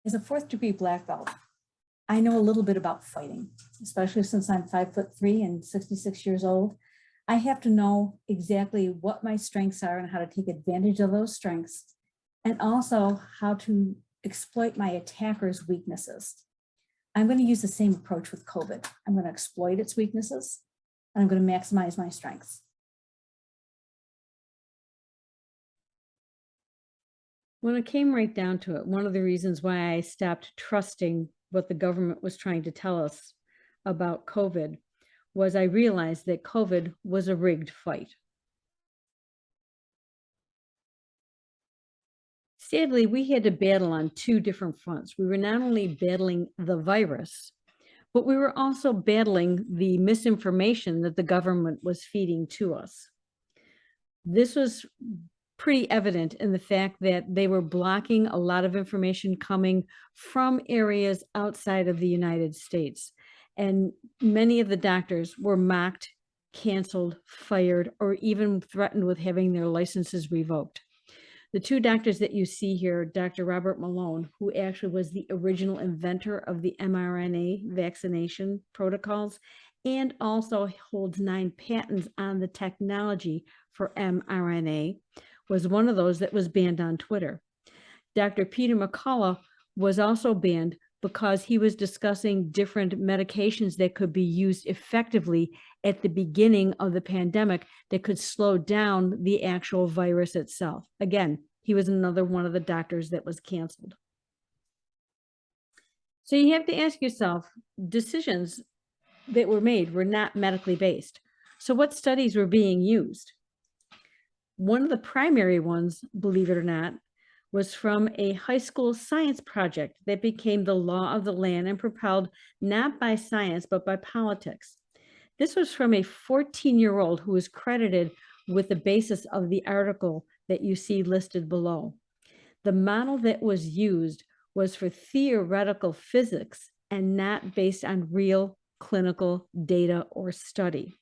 As a fourth degree black belt, I know a little bit about fighting, especially since I'm 5'3" and 66 years old. I have to know exactly what my strengths are and how to take advantage of those strengths, and also how to exploit my attacker's weaknesses. I'm going to use the same approach with COVID. I'm going to exploit its weaknesses, and I'm going to maximize my strengths. When it came right down to it, one of the reasons why I stopped trusting what the government was trying to tell us about COVID was I realized that COVID was a rigged fight. Sadly, we had to battle on two different fronts. We were not only battling the virus, but we were also battling the misinformation that the government was feeding to us. This was pretty evident in the fact that they were blocking a lot of information coming from areas outside of the United States. And many of the doctors were mocked, canceled, fired, or even threatened with having their licenses revoked. The two doctors that you see here, Dr. Robert Malone, who actually was the original inventor of the mRNA vaccination protocols, and also holds 9 patents on the technology for mRNA, was one of those that was banned on Twitter. Dr. Peter McCullough was also banned because he was discussing different medications that could be used effectively at the beginning of the pandemic that could slow down the actual virus itself. Again, he was another one of the doctors that was canceled. So you have to ask yourself, decisions that were made were not medically based. So what studies were being used? One of the primary ones, believe it or not, was from a high school science project that became the law of the land and propelled not by science, but by politics. This was from a 14-year-old who was credited with the basis of the article that you see listed below. The model that was used was for theoretical physics and not based on real clinical data or study.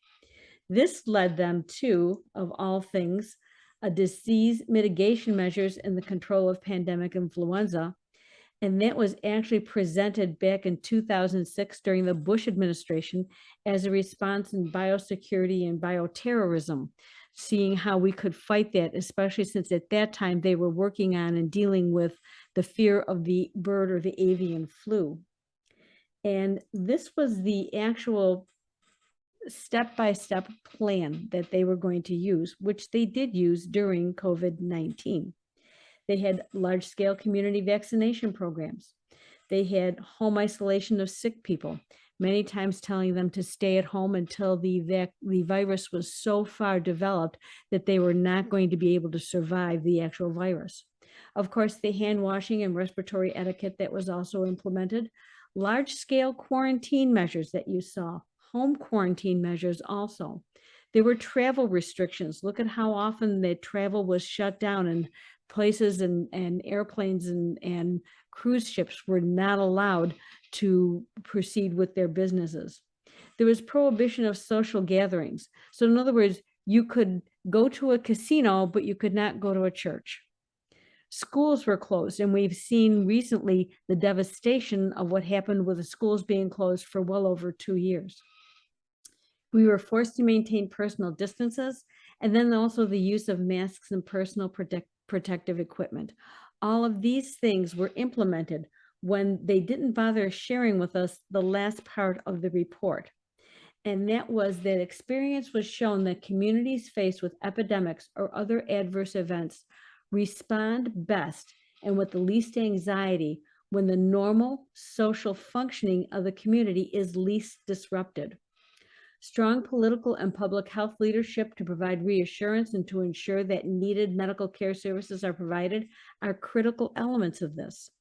This led them to, of all things, a disease mitigation measures in the control of pandemic influenza. And that was actually presented back in 2006 during the Bush administration as a response in biosecurity and bioterrorism, seeing how we could fight that, especially since at that time they were working on and dealing with the fear of the bird or the avian flu. And this was the actual step-by-step plan that they were going to use, which they did use during COVID-19. They had large-scale community vaccination programs. They had home isolation of sick people, many times telling them to stay at home until the virus was so far developed that they were not going to be able to survive the actual virus. Of course, the hand washing and respiratory etiquette that was also implemented, large-scale quarantine measures that you saw, home quarantine measures also. There were travel restrictions. Look at how often the travel was shut down and places and airplanes and cruise ships were not allowed to proceed with their businesses. There was prohibition of social gatherings. So in other words, you could go to a casino, but you could not go to a church. Schools were closed, and we've seen recently the devastation of what happened with the schools being closed for well over 2 years. We were forced to maintain personal distances, and then also the use of masks and personal protective equipment. All of these things were implemented when they didn't bother sharing with us the last part of the report. And that was that experience was shown that communities faced with epidemics or other adverse events respond best and with the least anxiety when the normal social functioning of the community is least disrupted. Strong political and public health leadership to provide reassurance and to ensure that needed medical care services are provided are critical elements of this.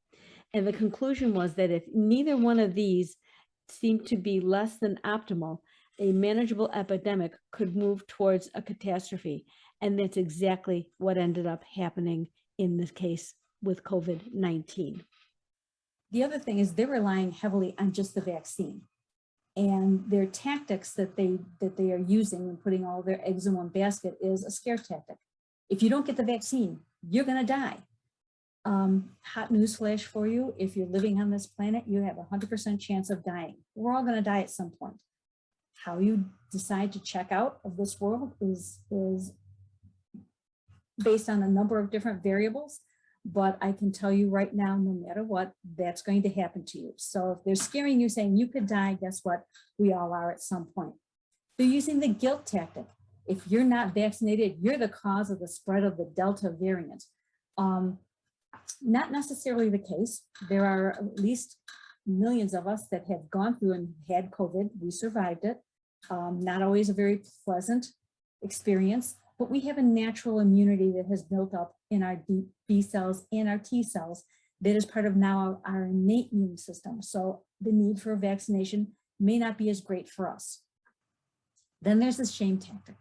And the conclusion was that if neither one of these seemed to be less than optimal, a manageable epidemic could move towards a catastrophe. And that's exactly what ended up happening in this case with COVID-19. The other thing is they're relying heavily on just the vaccine. And their tactics that they are using and putting all their eggs in one basket is a scare tactic. If you don't get the vaccine, you're going to die. Hot news flash for you. If you're living on this planet, you have a 100% chance of dying. We're all going to die at some point. How you decide to check out of this world is based on a number of different variables. But I can tell you right now, no matter what, that's going to happen to you. So if they're scaring you saying you could die, guess what? We all are at some point. They're using the guilt tactic. If you're not vaccinated, you're the cause of the spread of the Delta variant. Not necessarily the case. There are at least millions of us that have gone through and had COVID. We survived it. Not always a very pleasant experience, but we have a natural immunity that has built up in our B cells and our T cells that is part of now our innate immune system. So the need for a vaccination may not be as great for us. Then there's this shame tactic.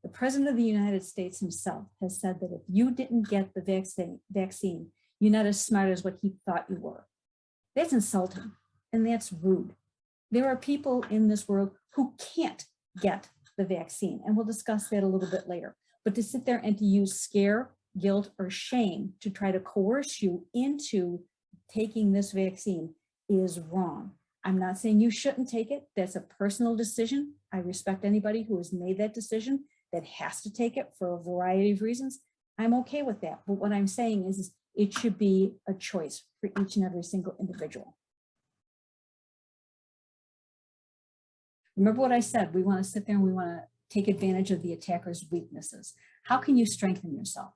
The President of the United States himself has said that if you didn't get the vaccine, you're not as smart as what he thought you were. That's insulting and that's rude. There are people in this world who can't get the vaccine, and we'll discuss that a little bit later. But to sit there and to use scare, guilt, or shame to try to coerce you into taking this vaccine is wrong. I'm not saying you shouldn't take it. That's a personal decision. I respect anybody who has made that decision that has to take it for a variety of reasons. I'm okay with that. But what I'm saying is it should be a choice for each and every single individual. Remember what I said, we want to sit there and we want to take advantage of the attacker's weaknesses. How can you strengthen yourself?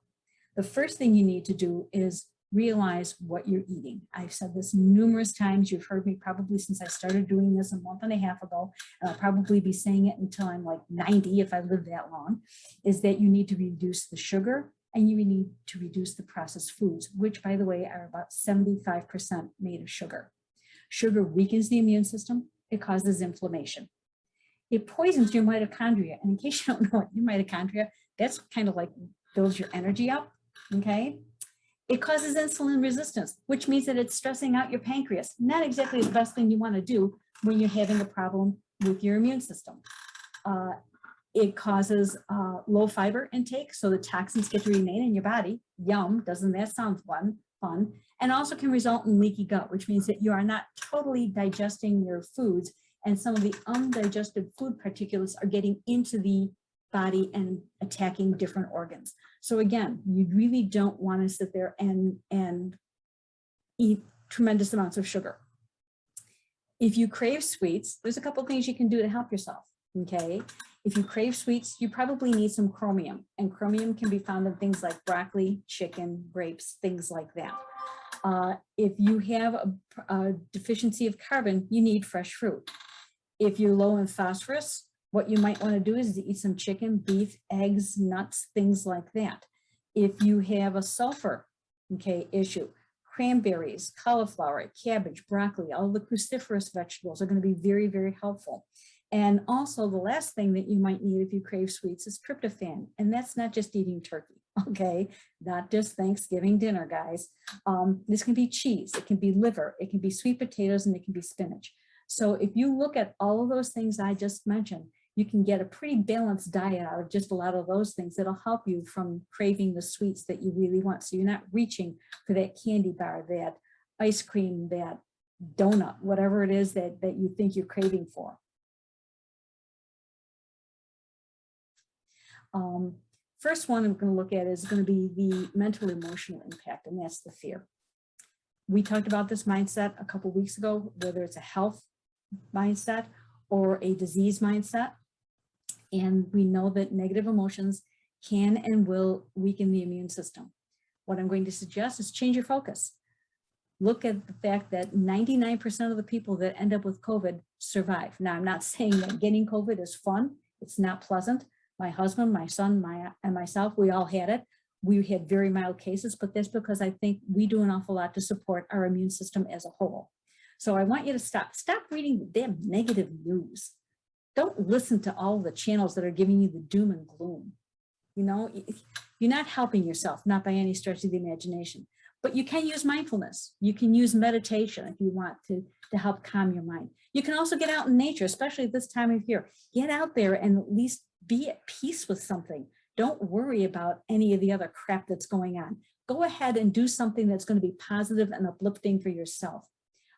The first thing you need to do is realize what you're eating. I've said this numerous times. You've heard me probably since I started doing this a month and a half ago, and I'll probably be saying it until I'm like 90 if I live that long, is that you need to reduce the sugar and you need to reduce the processed foods, which by the way are about 75% made of sugar. Sugar weakens the immune system. It causes inflammation. It poisons your mitochondria. And in case you don't know what your mitochondria, that's kind of like builds your energy up, okay? It causes insulin resistance, which means that it's stressing out your pancreas. Not exactly the best thing you want to do when you're having a problem with your immune system. It causes low fiber intake, so the toxins get to remain in your body. Yum, doesn't that sound fun? And also can result in leaky gut, which means that you are not totally digesting your foods, and some of the undigested food particulates are getting into the body and attacking different organs. So again, you really don't want to sit there and eat tremendous amounts of sugar. If you crave sweets, there's a couple of things you can do to help yourself, okay? If you crave sweets, you probably need some chromium, and chromium can be found in things like broccoli, chicken, grapes, things like that. If you have a deficiency of carbon, you need fresh fruit. If you're low in phosphorus, what you might want to do is to eat some chicken, beef, eggs, nuts, things like that. If you have a sulfur, okay, issue, cranberries, cauliflower, cabbage, broccoli, all the cruciferous vegetables are going to be very, very helpful. And also the last thing that you might need if you crave sweets is tryptophan. And that's not just eating turkey, okay? Not just Thanksgiving dinner, guys. This can be cheese, it can be liver, it can be sweet potatoes, and it can be spinach. So if you look at all of those things I just mentioned, you can get a pretty balanced diet out of just a lot of those things that'll help you from craving the sweets that you really want. So you're not reaching for that candy bar, that ice cream, that donut, whatever it is that you think you're craving for. First one I'm going to look at is going to be the mental emotional impact, and that's the fear. We talked about this mindset a couple of weeks ago, whether it's a health mindset or a disease mindset. And we know that negative emotions can and will weaken the immune system. What I'm going to suggest is change your focus. Look at the fact that 99% of the people that end up with COVID survive. Now, I'm not saying that getting COVID is fun. It's not pleasant. My husband, my son, and myself, we all had it. We had very mild cases, but that's because I think we do an awful lot to support our immune system as a whole. So I want you to stop reading the damn negative news. Don't listen to all the channels that are giving you the doom and gloom. You know, you're not helping yourself, not by any stretch of the imagination, but you can use mindfulness. You can use meditation if you want to help calm your mind. You can also get out in nature, especially at this time of year. Get out there and at least be at peace with something. Don't worry about any of the other crap that's going on. Go ahead and do something that's going to be positive and uplifting for yourself.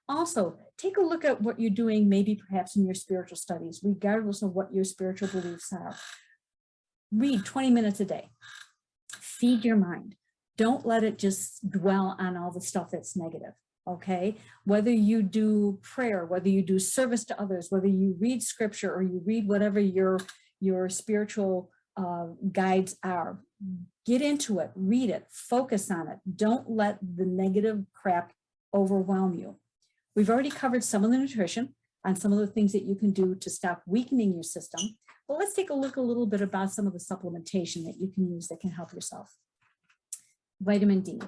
Also, take a look at what you're doing, maybe perhaps in your spiritual studies, regardless of what your spiritual beliefs are. Read 20 minutes a day. Feed your mind. Don't let it just dwell on all the stuff that's negative, okay? Whether you do prayer, whether you do service to others, whether you read scripture or you read whatever your spiritual guides are, get into it, read it, focus on it. Don't let the negative crap overwhelm you. We've already covered some of the nutrition and some of the things that you can do to stop weakening your system. But let's take a look a little bit about some of the supplementation that you can use that can help yourself. Vitamin D.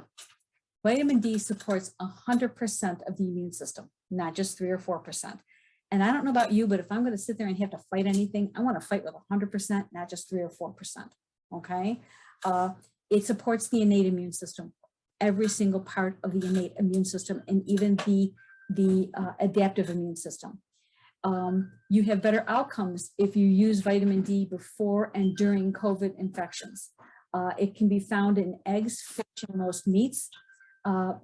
Vitamin D supports 100% of the immune system, not just 3 or 4%. And I don't know about you, but if I'm going to sit there and have to fight anything, I want to fight with 100%, not just 3 or 4%. Okay. It supports the innate immune system, every single part of the innate immune system, and even the adaptive immune system. You have better outcomes if you use vitamin D before and during COVID infections. It can be found in eggs, fish, and most meats.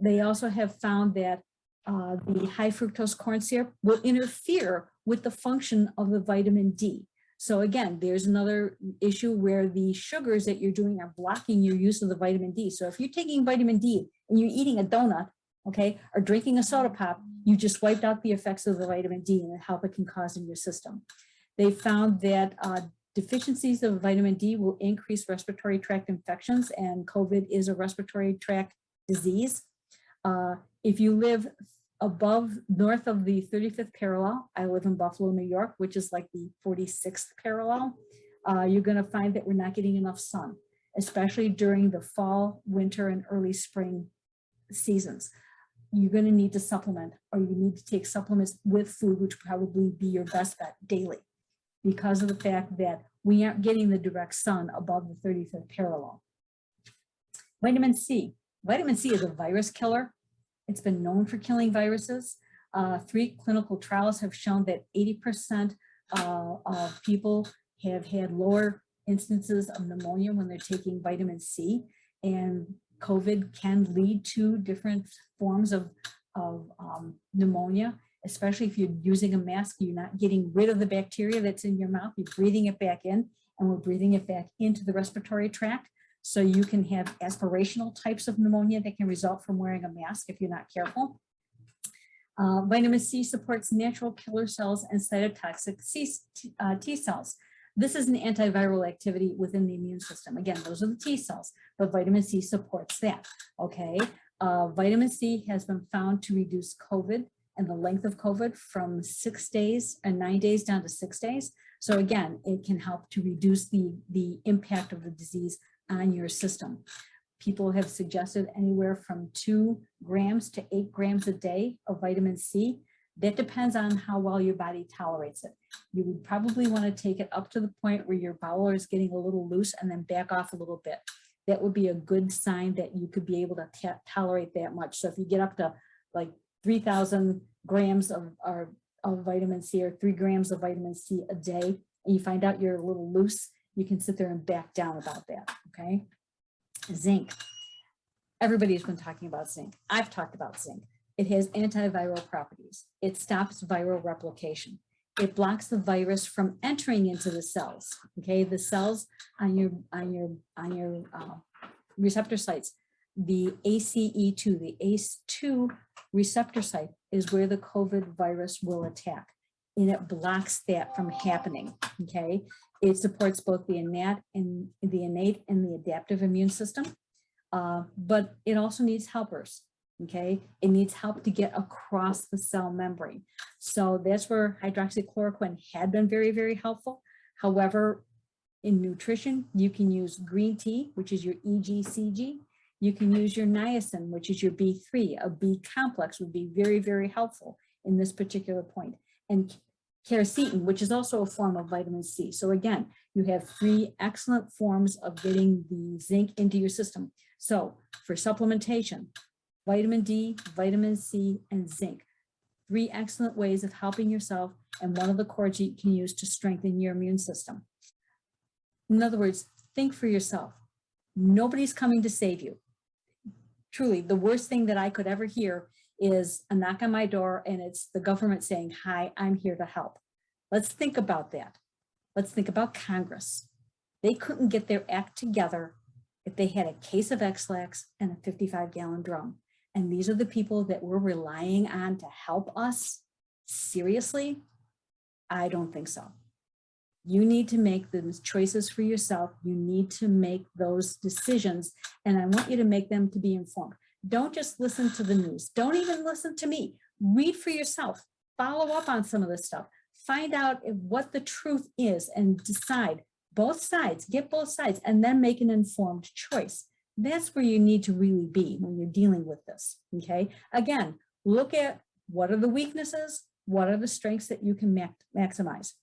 They also have found that the high fructose corn syrup will interfere with the function of the vitamin D. So again, there's another issue where the sugars that you're doing are blocking your use of the vitamin D. So if you're taking vitamin D and you're eating a donut, okay, or drinking a soda pop, you just wiped out the effects of the vitamin D and the help it can cause in your system. They found that deficiencies of vitamin D will increase respiratory tract infections, and COVID is a respiratory tract disease. If you live north of the 35th parallel, I live in Buffalo, New York, which is like the 46th parallel, you're going to find that we're not getting enough sun, especially during the fall, winter, and early spring seasons. You're going to need to supplement, or you need to take supplements with food, which would probably be your best bet daily, because of the fact that we aren't getting the direct sun above the 35th parallel. Vitamin C. Vitamin C is a virus killer. It's been known for killing viruses. 3 clinical trials have shown that 80% of people have had lower instances of pneumonia when they're taking vitamin C, and COVID can lead to different forms of pneumonia, especially if you're using a mask. You're not getting rid of the bacteria that's in your mouth, you're breathing it back in, and we're breathing it back into the respiratory tract. So you can have aspirational types of pneumonia that can result from wearing a mask if you're not careful. Vitamin C supports natural killer cells and cytotoxic T cells. This is an antiviral activity within the immune system. Again, those are the T cells, but vitamin C supports that, okay? Vitamin C has been found to reduce COVID and the length of COVID from 6 days and 9 days down to 6 days. So again, it can help to reduce the impact of the disease on your system. People have suggested anywhere from 2 grams to 8 grams a day of vitamin C. That depends on how well your body tolerates it. You would probably want to take it up to the point where your bowel is getting a little loose and then back off a little bit. That would be a good sign that you could be able to tolerate that much. So if you get up to like 3,000 grams of vitamin C or 3 grams of vitamin C a day, and you find out you're a little loose, you can sit there and back down about that, okay? Zinc. Everybody's been talking about zinc. I've talked about zinc. It has antiviral properties. It stops viral replication. It blocks the virus from entering into the cells. Okay, the cells on your receptor sites, the ACE2, the ACE2 receptor site is where the COVID virus will attack, and it blocks that from happening. Okay, it supports both the innate and the adaptive immune system, but it also needs helpers. Okay, it needs help to get across the cell membrane. So that's where hydroxychloroquine had been very, very helpful. However, in nutrition, you can use green tea, which is your EGCG. You can use your niacin, which is your B3. A B complex would be very, very helpful in this particular point. And quercetin, which is also a form of vitamin C. So again, you have 3 excellent forms of getting the zinc into your system. So for supplementation, vitamin D, vitamin C, and zinc. 3 excellent ways of helping yourself, and one of the cords you can use to strengthen your immune system. In other words, think for yourself. Nobody's coming to save you. Truly, the worst thing that I could ever hear is a knock on my door and it's the government saying, hi, I'm here to help. Let's think about that. Let's think about Congress. They couldn't get their act together if they had a case of X-Lax and a 55-gallon drum. And these are the people that we're relying on to help us. Seriously? I don't think so. You need to make those choices for yourself. You need to make those decisions. And I want you to make them to be informed. Don't just listen to the news. Don't even listen to me. Read for yourself. Follow up on some of this stuff. Find out what the truth is and decide both sides, get both sides, and then make an informed choice. That's where you need to really be when you're dealing with this, okay? Again, look at what are the weaknesses, what are the strengths that you can maximize.